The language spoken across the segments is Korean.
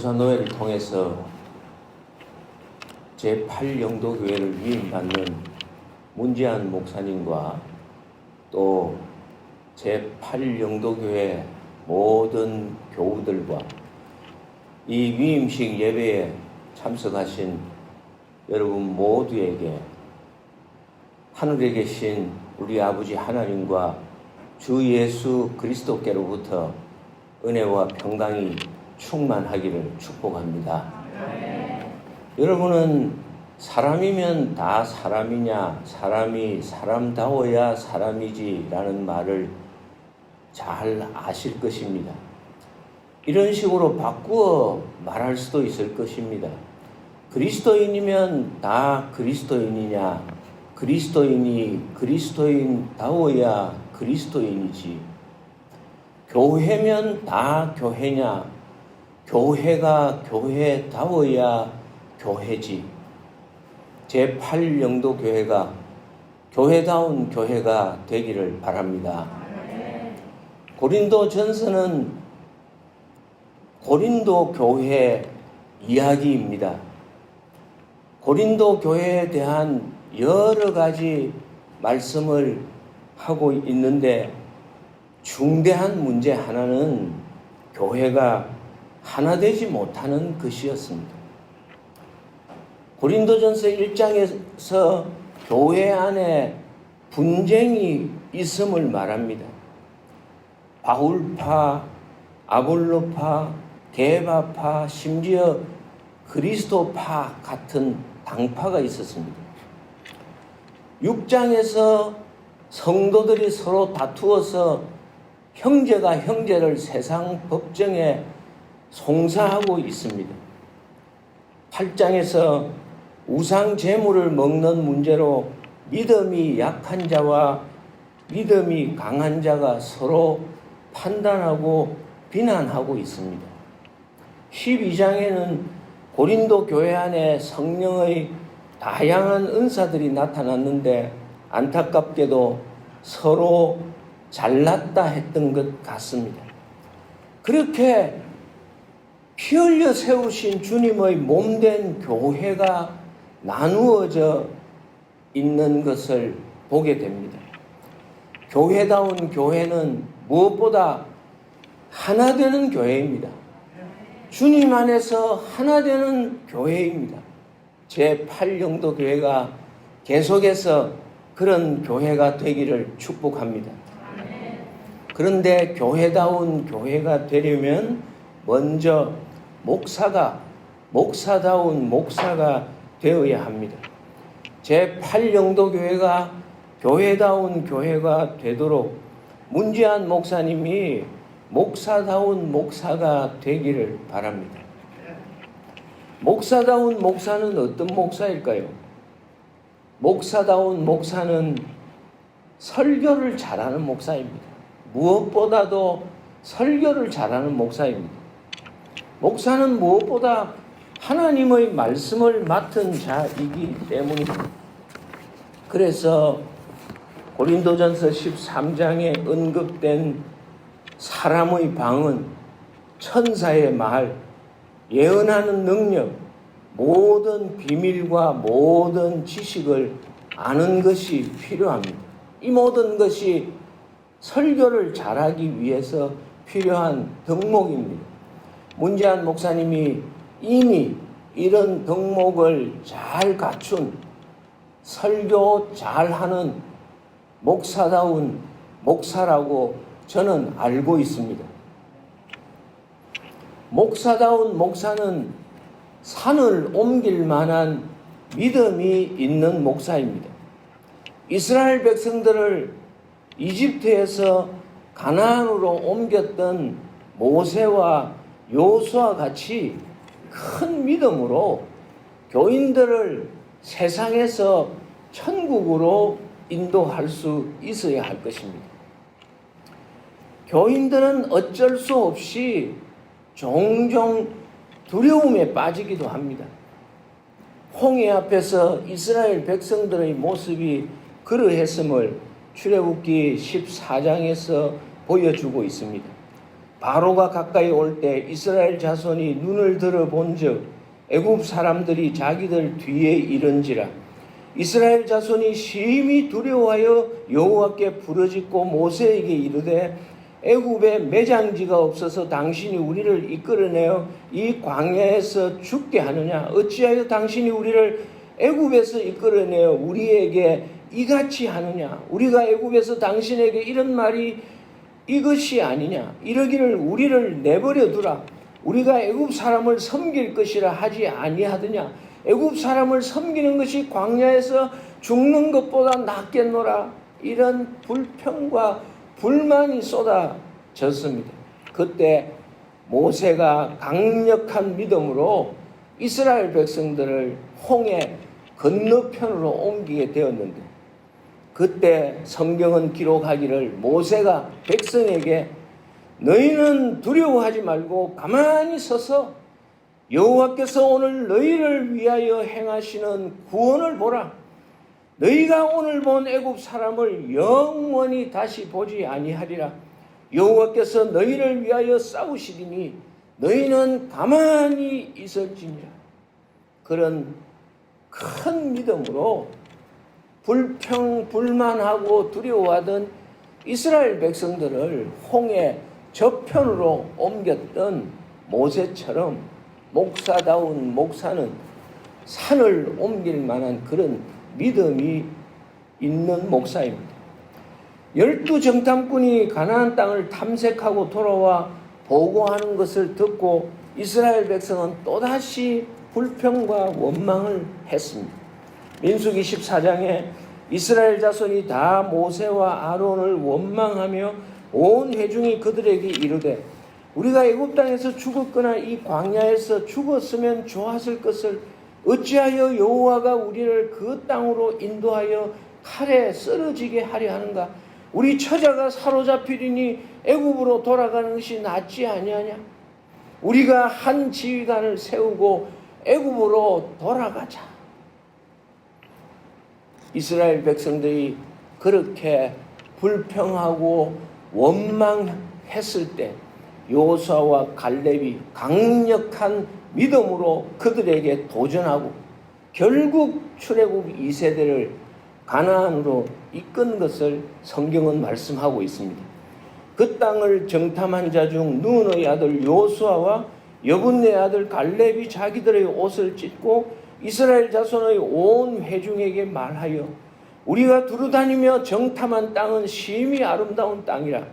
부산노회를 통해서 제8영도교회를 위임받는 문재한 목사님과 또 제8영도교회 모든 교우들과 이 위임식 예배에 참석하신 여러분 모두에게 하늘에 계신 우리 아버지 하나님과 주 예수 그리스도께로부터 은혜와 평강이 충만하기를 축복합니다. 여러분은 사람이면 다 사람이냐, 사람이 사람다워야 사람이지 라는 말을 잘 아실 것입니다. 이런 식으로 바꾸어 말할 수도 있을 것입니다. 그리스도인이면 다 그리스도인이냐, 그리스도인이 그리스도인다워야 그리스도인이지, 교회면 다 교회냐, 교회가 교회다워야 교회지. 제8영도 교회가 교회다운 교회가 되기를 바랍니다. 고린도 전서는 고린도 교회 이야기입니다. 고린도 교회에 대한 여러 가지 말씀을 하고 있는데 중대한 문제 하나는 교회가 하나 되지 못하는 것이었습니다. 고린도전서 1장에서 교회 안에 분쟁이 있음을 말합니다. 바울파, 아볼로파, 게바파, 심지어 그리스도파 같은 당파가 있었습니다. 6장에서 성도들이 서로 다투어서 형제가 형제를 세상 법정에 송사하고 있습니다. 8장에서 우상 제물을 먹는 문제로 믿음이 약한 자와 믿음이 강한 자가 서로 판단하고 비난하고 있습니다. 12장에는 고린도 교회 안에 성령의 다양한 은사들이 나타났는데 안타깝게도 서로 잘났다 했던 것 같습니다. 그렇게 피 흘려 세우신 주님의 몸된 교회가 나누어져 있는 것을 보게 됩니다. 교회다운 교회는 무엇보다 하나 되는 교회입니다. 주님 안에서 하나 되는 교회입니다. 제8영도 교회가 계속해서 그런 교회가 되기를 축복합니다. 그런데 교회다운 교회가 되려면 먼저 목사다운 목사가 되어야 합니다. 제8영도 교회가 교회다운 교회가 되도록 문재한 목사님이 목사다운 목사가 되기를 바랍니다. 목사다운 목사는 어떤 목사일까요? 목사다운 목사는 설교를 잘하는 목사입니다. 무엇보다도 설교를 잘하는 목사입니다. 목사는 무엇보다 하나님의 말씀을 맡은 자이기 때문입니다. 그래서 고린도전서 13장에 언급된 사람의 방언, 천사의 말, 예언하는 능력, 모든 비밀과 모든 지식을 아는 것이 필요합니다. 이 모든 것이 설교를 잘하기 위해서 필요한 덕목입니다. 문재한 목사님이 이미 이런 덕목을 잘 갖춘 설교 잘하는 목사다운 목사라고 저는 알고 있습니다. 목사다운 목사는 산을 옮길 만한 믿음이 있는 목사입니다. 이스라엘 백성들을 이집트에서 가나안으로 옮겼던 모세와 여호수아와 같이 큰 믿음으로 교인들을 세상에서 천국으로 인도할 수 있어야 할 것입니다. 교인들은 어쩔 수 없이 종종 두려움에 빠지기도 합니다. 홍해 앞에서 이스라엘 백성들의 모습이 그러했음을 출애굽기 14장에서 보여주고 있습니다. 바로가 가까이 올 때 이스라엘 자손이 눈을 들어 본즉 애굽 사람들이 자기들 뒤에 이른지라. 이스라엘 자손이 심히 두려워하여 여호와께 부르짖고 모세에게 이르되 애굽에 매장지가 없어서 당신이 우리를 이끌어내어 이 광야에서 죽게 하느냐? 어찌하여 당신이 우리를 애굽에서 이끌어내어 우리에게 이같이 하느냐? 우리가 애굽에서 당신에게 이런 말이 이것이 아니냐? 이러기를 우리를 내버려 두라. 우리가 애굽 사람을 섬길 것이라 하지 아니하더냐? 애굽 사람을 섬기는 것이 광야에서 죽는 것보다 낫겠노라. 이런 불평과 불만이 쏟아졌습니다. 그때 모세가 강력한 믿음으로 이스라엘 백성들을 홍해 건너편으로 옮기게 되었는데, 그때 성경은 기록하기를 모세가 백성에게 너희는 두려워하지 말고 가만히 서서 여호와께서 오늘 너희를 위하여 행하시는 구원을 보라. 너희가 오늘 본 애굽 사람을 영원히 다시 보지 아니하리라. 여호와께서 너희를 위하여 싸우시리니 너희는 가만히 있을지니라. 그런 큰 믿음으로 불평불만하고 두려워하던 이스라엘 백성들을 홍해 저편으로 옮겼던 모세처럼 목사다운 목사는 산을 옮길 만한 그런 믿음이 있는 목사입니다. 12정탐꾼이 가나안 땅을 탐색하고 돌아와 보고하는 것을 듣고 이스라엘 백성은 또다시 불평과 원망을 했습니다. 민수기 14장에 이스라엘 자손이 다 모세와 아론을 원망하며 온 회중이 그들에게 이르되 우리가 애굽 땅에서 죽었거나 이 광야에서 죽었으면 좋았을 것을 어찌하여 여호와가 우리를 그 땅으로 인도하여 칼에 쓰러지게 하려 하는가? 우리 처자가 사로잡히리니 애굽으로 돌아가는 것이 낫지 아니하냐? 우리가 한 지휘관을 세우고 애굽으로 돌아가자. 이스라엘 백성들이 그렇게 불평하고 원망했을 때 여호수아와 갈렙이 강력한 믿음으로 그들에게 도전하고 결국 출애굽 2세대를 가나안으로 이끈 것을 성경은 말씀하고 있습니다. 그 땅을 정탐한 자 중 눈의 아들 여호수아와 여분네 아들 갈렙이 자기들의 옷을 찢고 이스라엘 자손의 온 회중에게 말하여 우리가 두루다니며 정탐한 땅은 심히 아름다운 땅이라.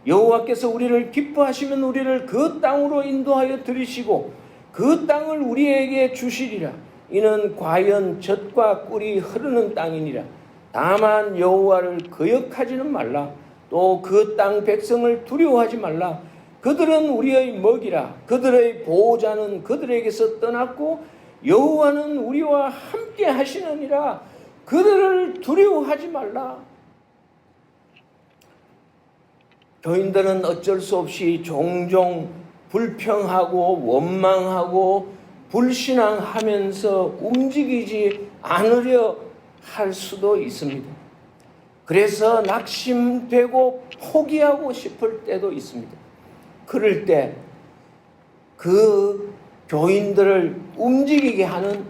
여호와께서 우리를 기뻐하시면 우리를 그 땅으로 인도하여 들이시고 그 땅을 우리에게 주시리라. 이는 과연 젖과 꿀이 흐르는 땅이니라. 다만 여호와를 거역하지는 말라. 또 그 땅 백성을 두려워하지 말라. 그들은 우리의 먹이라. 그들의 보호자는 그들에게서 떠났고 여호와는 우리와 함께 하시느니라. 그들을 두려워하지 말라. 교인들은 어쩔 수 없이 종종 불평하고 원망하고 불신앙하면서 움직이지 않으려 할 수도 있습니다. 그래서 낙심되고 포기하고 싶을 때도 있습니다. 그럴 때 그 교인들을 움직이게 하는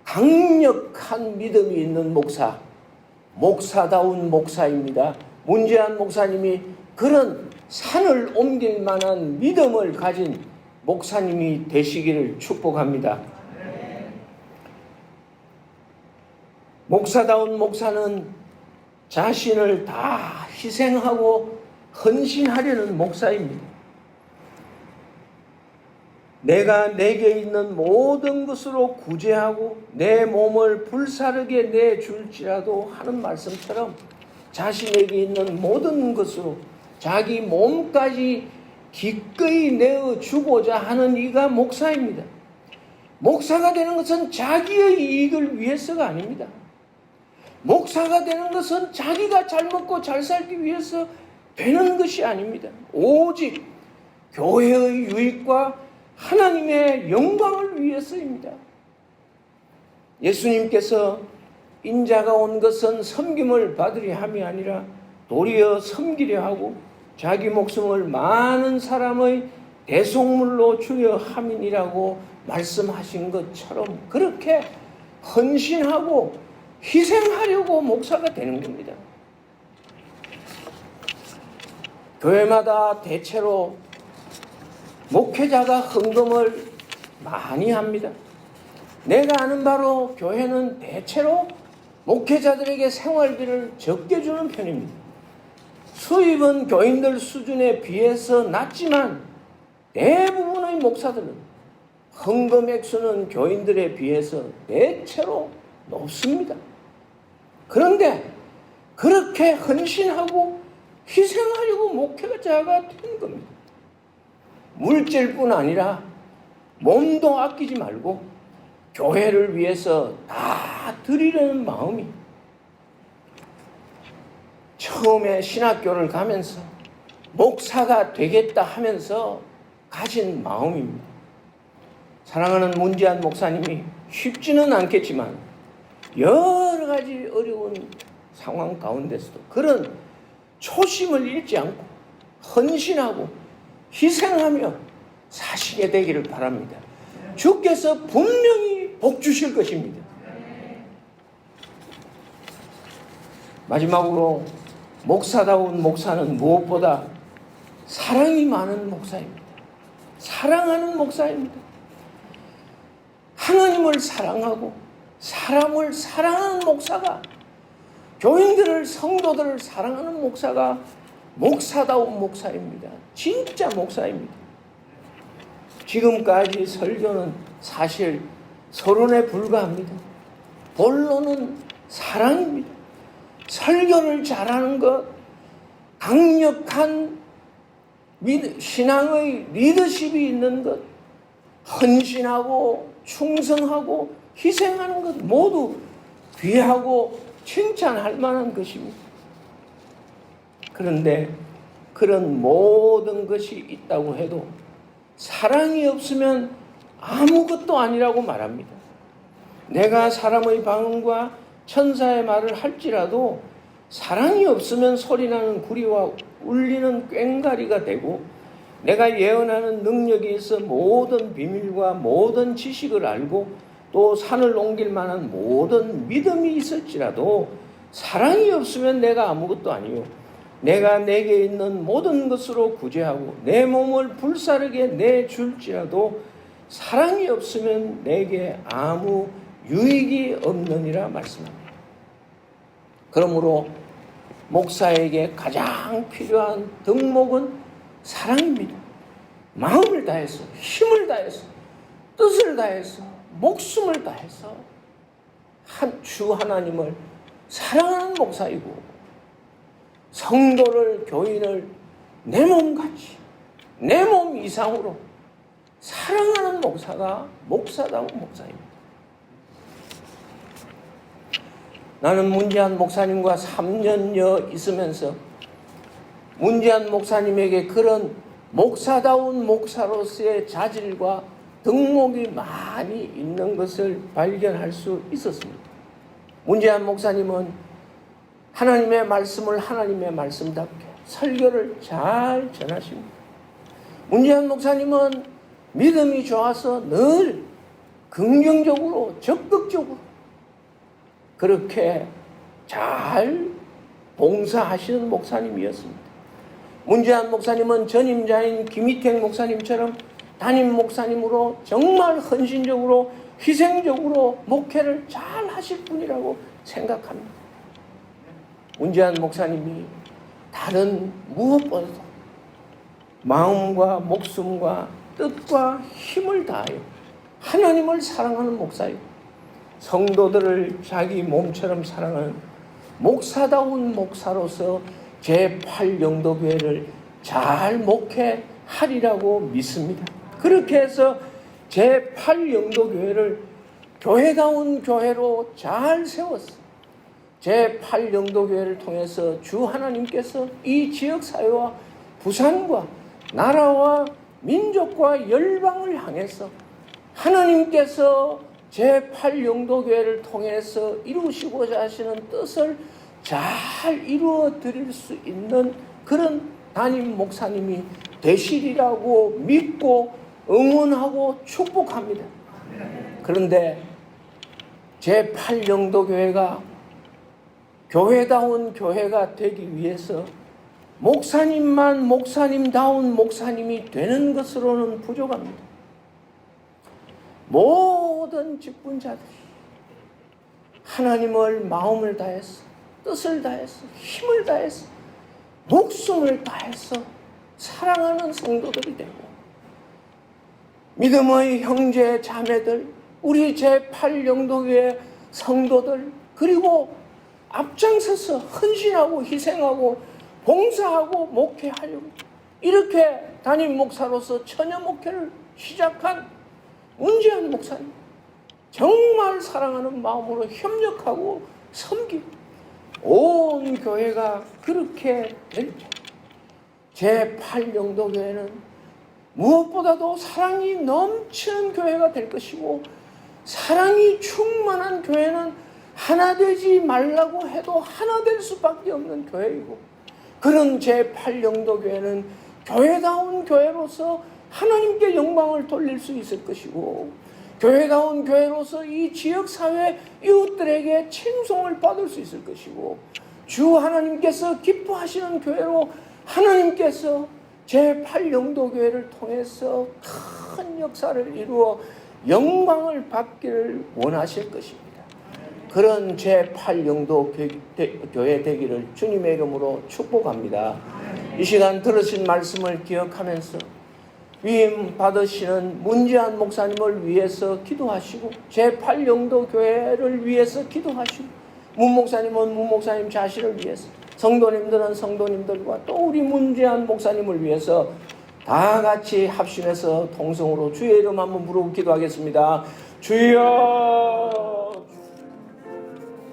강력한 믿음이 있는 목사, 목사다운 목사입니다. 문재한 목사님이 그런 산을 옮길 만한 믿음을 가진 목사님이 되시기를 축복합니다. 목사다운 목사는 자신을 다 희생하고 헌신하려는 목사입니다. 내가 내게 있는 모든 것으로 구제하고 내 몸을 불사르게 내줄지라도 하는 말씀처럼 자신에게 있는 모든 것으로 자기 몸까지 기꺼이 내어주고자 하는 이가 목사입니다. 목사가 되는 것은 자기의 이익을 위해서가 아닙니다. 목사가 되는 것은 자기가 잘 먹고 잘 살기 위해서 되는 것이 아닙니다. 오직 교회의 유익과 하나님의 영광을 위해서입니다. 예수님께서 인자가 온 것은 섬김을 받으려 함이 아니라 도리어 섬기려 하고 자기 목숨을 많은 사람의 대속물로 주려 함이니라고 말씀하신 것처럼 그렇게 헌신하고 희생하려고 목사가 되는 겁니다. 교회마다 대체로 목회자가 헌금을 많이 합니다. 내가 아는 바로 교회는 대체로 목회자들에게 생활비를 적게 주는 편입니다. 수입은 교인들 수준에 비해서 낮지만 대부분의 목사들은 헌금 액수는 교인들에 비해서 대체로 높습니다. 그런데 그렇게 헌신하고 희생하려고 목회자가 된 겁니다. 물질뿐 아니라 몸도 아끼지 말고 교회를 위해서 다 드리려는 마음이 처음에 신학교를 가면서 목사가 되겠다 하면서 가진 마음입니다. 사랑하는 문지한 목사님이 쉽지는 않겠지만 여러 가지 어려운 상황 가운데서도 그런 초심을 잃지 않고 헌신하고 희생하며 사시게 되기를 바랍니다. 주께서 분명히 복 주실 것입니다. 마지막으로 목사다운 목사는 무엇보다 사랑이 많은 목사입니다. 사랑하는 목사입니다. 하나님을 사랑하고 사람을 사랑하는 목사가, 교인들을, 성도들을 사랑하는 목사가 목사다운 목사입니다. 진짜 목사입니다. 지금까지 설교는 사실 서론에 불과합니다. 본론은 사랑입니다. 설교를 잘하는 것, 강력한 신앙의 리더십이 있는 것, 헌신하고 충성하고 희생하는 것 모두 귀하고 칭찬할 만한 것입니다. 그런데 그런 모든 것이 있다고 해도 사랑이 없으면 아무것도 아니라고 말합니다. 내가 사람의 방언과 천사의 말을 할지라도 사랑이 없으면 소리나는 구리와 울리는 꽹과리가 되고, 내가 예언하는 능력이 있어 모든 비밀과 모든 지식을 알고 또 산을 옮길 만한 모든 믿음이 있을지라도 사랑이 없으면 내가 아무것도 아니요, 내가 내게 있는 모든 것으로 구제하고 내 몸을 불사르게 내줄지라도 사랑이 없으면 내게 아무 유익이 없느니라 말씀합니다. 그러므로 목사에게 가장 필요한 덕목은 사랑입니다. 마음을 다해서, 힘을 다해서, 뜻을 다해서, 목숨을 다해서 주 하나님을 사랑하는 목사이고, 성도를, 교인을 내 몸같이, 내 몸 이상으로 사랑하는 목사가 목사다운 목사입니다. 나는 문지한 목사님과 3년여 있으면서 문지한 목사님에게 그런 목사다운 목사로서의 자질과 덕목이 많이 있는 것을 발견할 수 있었습니다. 문지한 목사님은 하나님의 말씀을 하나님의 말씀답게 설교를 잘 전하십니다. 문지한 목사님은 믿음이 좋아서 늘 긍정적으로, 적극적으로 그렇게 잘 봉사하시는 목사님이었습니다. 문지한 목사님은 전임자인 김희택 목사님처럼 담임 목사님으로 정말 헌신적으로, 희생적으로 목회를 잘 하실 분이라고 생각합니다. 문지한 목사님이 다른 무엇보다도 마음과 목숨과 뜻과 힘을 다하여 하나님을 사랑하는 목사이고, 성도들을 자기 몸처럼 사랑하는 목사다운 목사로서 제8영도교회를 잘 목회하리라고 믿습니다. 그렇게 해서 제8영도교회를 교회다운 교회로 잘 세웠어. 제8영도교회를 통해서 주 하나님께서 이 지역사회와 부산과 나라와 민족과 열방을 향해서 하나님께서 제8영도교회를 통해서 이루시고자 하시는 뜻을 잘 이루어 드릴 수 있는 그런 담임 목사님이 되시리라고 믿고 응원하고 축복합니다. 그런데 제8영도교회가 교회다운 교회가 되기 위해서 목사님만 목사님다운 목사님이 되는 것으로는 부족합니다. 모든 직분자들이 하나님을 마음을 다해서, 뜻을 다해서, 힘을 다해서, 목숨을 다해서 사랑하는 성도들이 되고, 믿음의 형제 자매들, 우리 제8영도교회 성도들, 그리고 앞장서서 헌신하고 희생하고 봉사하고 목회하려고 이렇게 담임 목사로서 처녀 목회를 시작한 문재한 목사님, 정말 사랑하는 마음으로 협력하고 섬기고 온 교회가 그렇게 될 때 제8영도교회는 무엇보다도 사랑이 넘치는 교회가 될 것이고, 사랑이 충만한 교회는 하나 되지 말라고 해도 하나 될 수밖에 없는 교회이고, 그런 제8영도교회는 교회다운 교회로서 하나님께 영광을 돌릴 수 있을 것이고, 교회다운 교회로서 이 지역사회 이웃들에게 칭송을 받을 수 있을 것이고, 주 하나님께서 기뻐하시는 교회로 하나님께서 제8영도교회를 통해서 큰 역사를 이루어 영광을 받기를 원하실 것입니다. 그런 제8영도교회 되기를 주님의 이름으로 축복합니다. 이 시간 들으신 말씀을 기억하면서 위임 받으시는 문재한 목사님을 위해서 기도하시고, 제8영도교회를 위해서 기도하시고, 문 목사님은 문 목사님 자신을 위해서, 성도님들은 성도님들과 또 우리 문재한 목사님을 위해서 다 같이 합심해서 통성으로 주의 이름 한번 부르고 기도하겠습니다. 주여